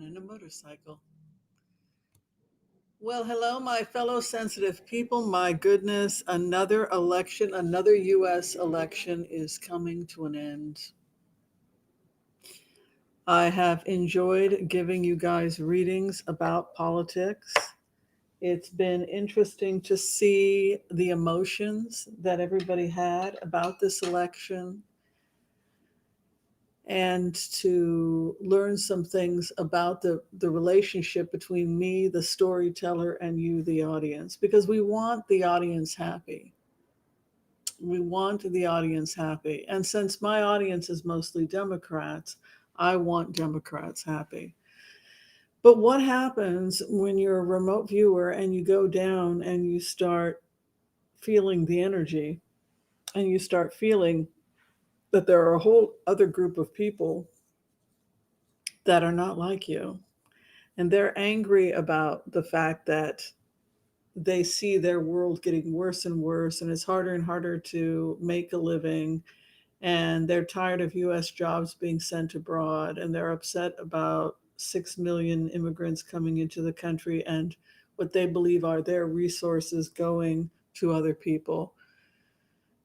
in a motorcycle. Well, hello, my fellow sensitive people. My goodness, another election, another US election is coming to an end. I have enjoyed giving you guys readings about politics. It's been interesting to see the emotions that everybody had about this election and to learn some things about the relationship between me, the storyteller, and you, the audience, because we want the audience happy. We want the audience happy. And since my audience is mostly Democrats, I want Democrats happy. But what happens when you're a remote viewer and you go down and you start feeling the energy and you start feeling that there are a whole other group of people that are not like you? And they're angry about the fact that they see their world getting worse and worse, and it's harder and harder to make a living. And they're tired of US jobs being sent abroad, and they're upset about 6 million immigrants coming into the country and what they believe are their resources going to other people.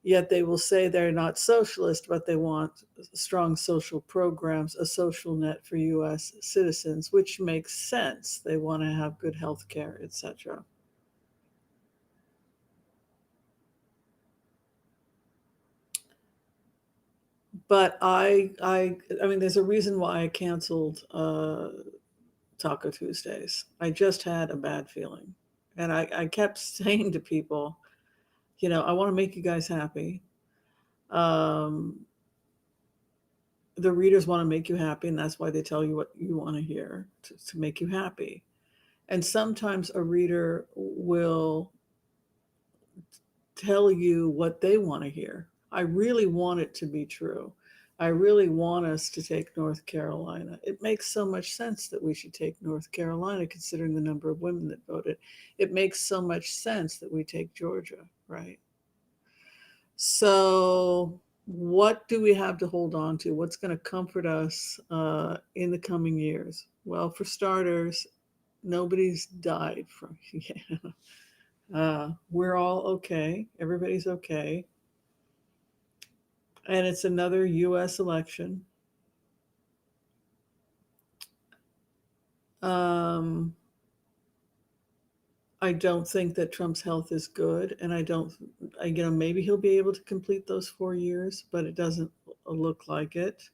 Yet they will say they're not socialist, but they want strong social programs, a social net for US citizens, which makes sense. They want to have good health care, etc. But I mean, there's a reason why I canceled Taco Tuesdays. I just had a bad feeling, and I kept saying to people, I want to make you guys happy. Um, the readers want to make you happy, and that's why they tell you what you want to hear to make you happy. And sometimes a reader will tell you what they want to hear. I really want it to be true. I really want us to take North Carolina. It makes so much sense that we should take North Carolina, considering the number of women that voted. It makes so much sense that we take Georgia, right? So, what do we have to hold on to? What's going to comfort us in the coming years? Well, for starters, nobody's died from. Yeah. We're all okay. Everybody's okay. And it's another US election. Um, I don't think that Trump's health is good. And maybe he'll be able to complete those 4 years, but it doesn't look like it.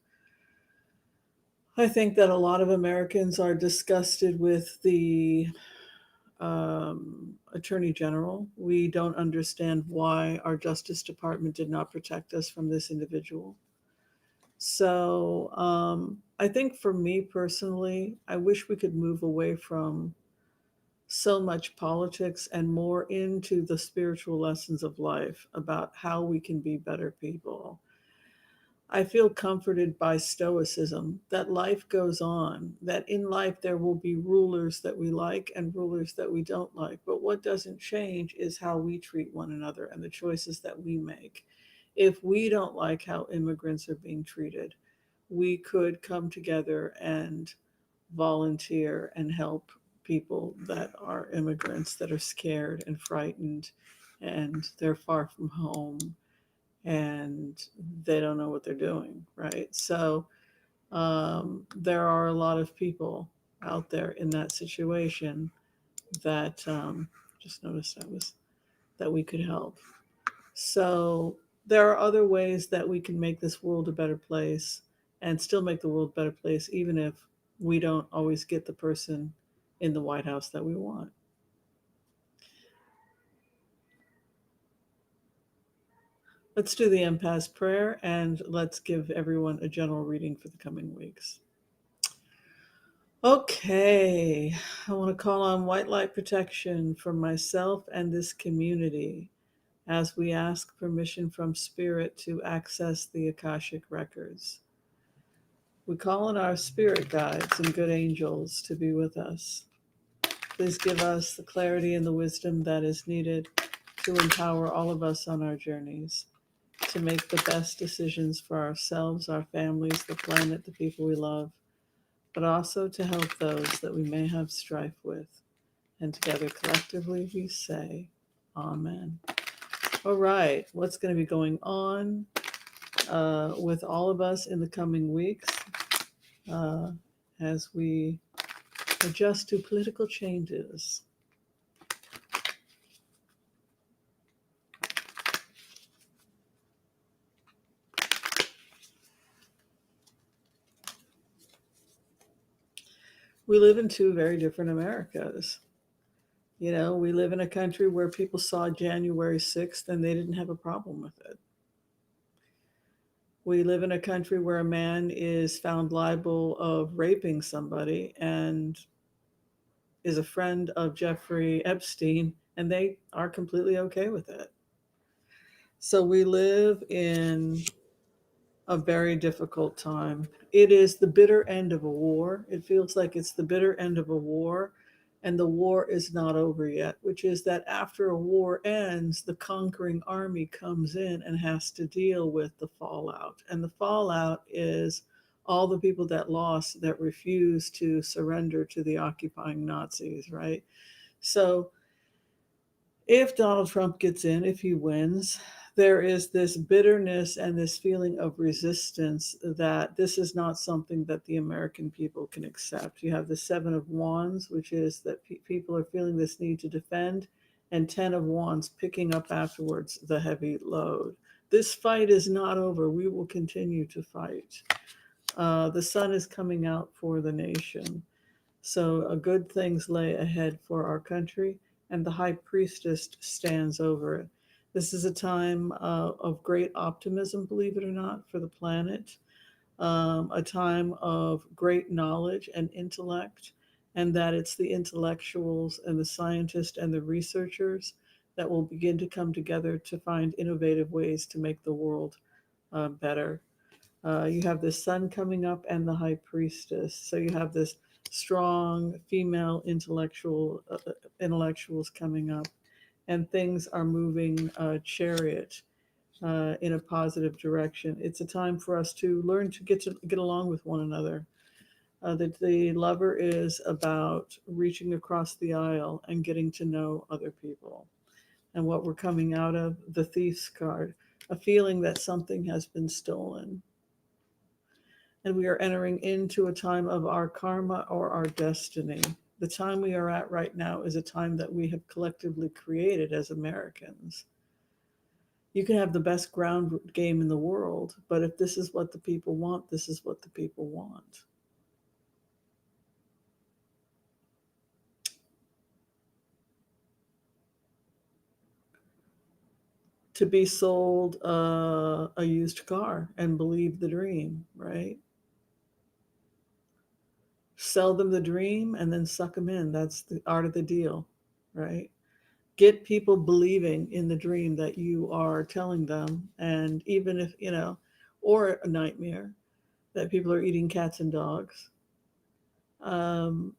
I think that a lot of Americans are disgusted with the Attorney General. We don't understand why our Justice Department did not protect us from this individual. So I think for me personally, I wish we could move away from so much politics and more into the spiritual lessons of life about how we can be better people. I feel comforted by Stoicism that life goes on, that in life there will be rulers that we like and rulers that we don't like. But what doesn't change is how we treat one another and the choices that we make. If we don't like how immigrants are being treated, we could come together and volunteer and help people that are immigrants that are scared and frightened and they're far from home and they don't know what they're doing, right? So there are a lot of people out there in that situation that just noticed that we could help. So there are other ways that we can make this world a better place and still make the world a better place, even if we don't always get the person in the White House that we want. Let's do the empath prayer and let's give everyone a general reading for the coming weeks. Okay, I want to call on white light protection for myself and this community as we ask permission from Spirit to access the Akashic records. We call on our spirit guides and good angels to be with us. Please give us the clarity and the wisdom that is needed to empower all of us on our journeys, to make the best decisions for ourselves, our families, the planet, the people we love, but also to help those that we may have strife with. And together collectively we say, Amen. All right, what's going to be going on with all of us in the coming weeks uh, as we adjust to political changes? We live in two very different Americas. You know, we live in a country where people saw January 6th and they didn't have a problem with it. We live in a country where a man is found liable of raping somebody and is a friend of Jeffrey Epstein, and they are completely okay with it. So we live in a very difficult time. It is the bitter end of a war. It feels like it's the bitter end of a war, and the war is not over yet, which is that after a war ends, the conquering army comes in and has to deal with the fallout. And the fallout is all the people that lost that refused to surrender to the occupying Nazis, right? So if Donald Trump gets in, if he wins, there is this bitterness and this feeling of resistance that this is not something that the American people can accept. You have the Seven of Wands, which is that people are feeling this need to defend, and Ten of Wands picking up afterwards the heavy load. This fight is not over. We will continue to fight. The sun is coming out for the nation. So good things lay ahead for our country, and the high priestess stands over it. This is a time of great optimism, believe it or not, for the planet, a time of great knowledge and intellect, and that it's the intellectuals and the scientists and the researchers that will begin to come together to find innovative ways to make the world better. You have the sun coming up and the high priestess. So you have this strong female intellectuals coming up, and things are moving chariot in a positive direction. It's a time for us to learn to get along with one another. The lover is about reaching across the aisle and getting to know other people. And what we're coming out of, the thief's card, a feeling that something has been stolen, and we are entering into a time of our karma or our destiny. The time we are at right now is a time that we have collectively created as Americans. You can have the best ground game in the world, but if this is what the people want, this is what the people want. To be sold a used car and believe the dream, right? Sell them the dream and then suck them in. That's the art of the deal, right? Get people believing in the dream that you are telling them. And even if, or a nightmare that people are eating cats and dogs. Um,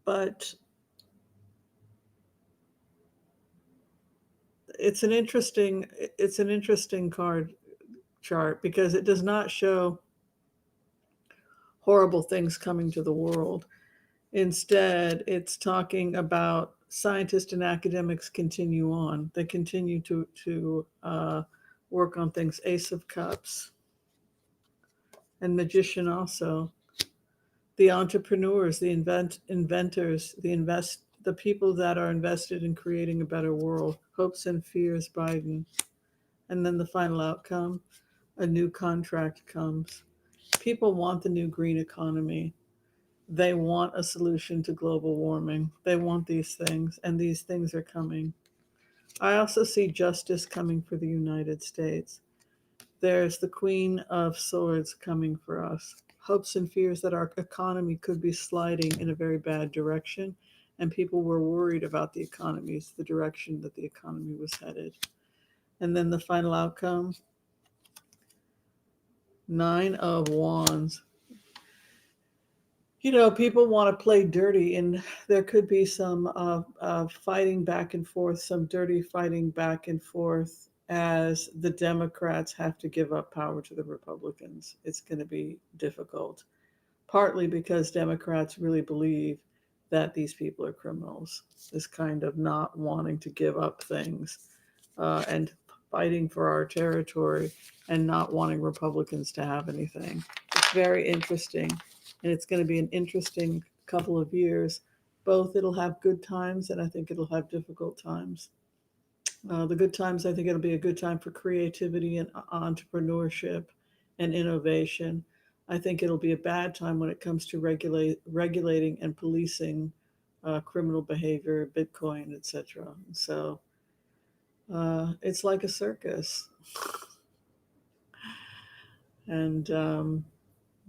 but it's an interesting card chart because it does not show horrible things coming to the world. Instead, it's talking about scientists and academics continue on. They continue to work on things. Ace of Cups and Magician also. The entrepreneurs, the inventors, the people that are invested in creating a better world. Hopes and fears, Biden, and then the final outcome: a new contract comes. People want the new green economy. They want a solution to global warming. They want these things, and these things are coming. I also see justice coming for the United States. There's the Queen of Swords coming for us. Hopes and fears that our economy could be sliding in a very bad direction, and people were worried about the direction that the economy was headed. And then the final outcome: Nine of Wands. People want to play dirty, and there could be some fighting back and forth, some dirty fighting back and forth as the Democrats have to give up power to the Republicans. It's going to be difficult. partly because Democrats really believe that these people are criminals, this kind of not wanting to give up things and fighting for our territory and not wanting Republicans to have anything. It's very interesting, and it's going to be an interesting couple of years. Both it'll have good times, and I think it'll have difficult times. The good times, I think it'll be a good time for creativity and entrepreneurship and innovation. I think it'll be a bad time when it comes to regulating and policing criminal behavior, Bitcoin, etc. So it's like a circus, and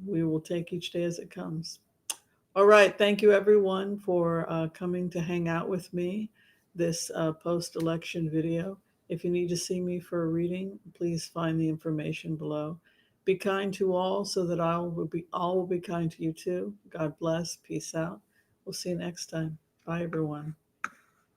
we will take each day as it comes. All right. Thank you, everyone, for coming to hang out with me this post election video. If you need to see me for a reading, please find the information below. Be kind to all so that all will be kind to you too. God bless. Peace out. We'll see you next time. Bye, everyone.